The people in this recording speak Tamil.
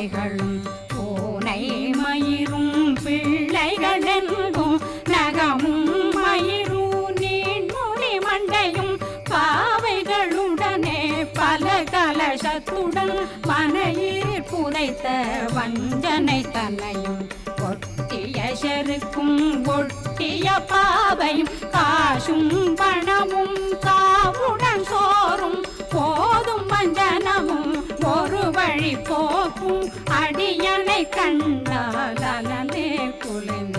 பிள்ளைகளும் பூனை மயிரும் பிள்ளைகளென்றும் நகமும் மயிரும் நீண்முடி மண்டையும் பாவைகளுடனே பல கலசத்துடன் மனையில் புதைத்த வஞ்சனை தன்னையும் ஒட்டிய செருக்கும் ஒட்டிய பாவையும் காசும் பணமும் காவுடன் சோறும் போதும் வஞ்சனமும் ஒரு வழி போக்கும் அடியனை கண்டால் அலனே குளிர்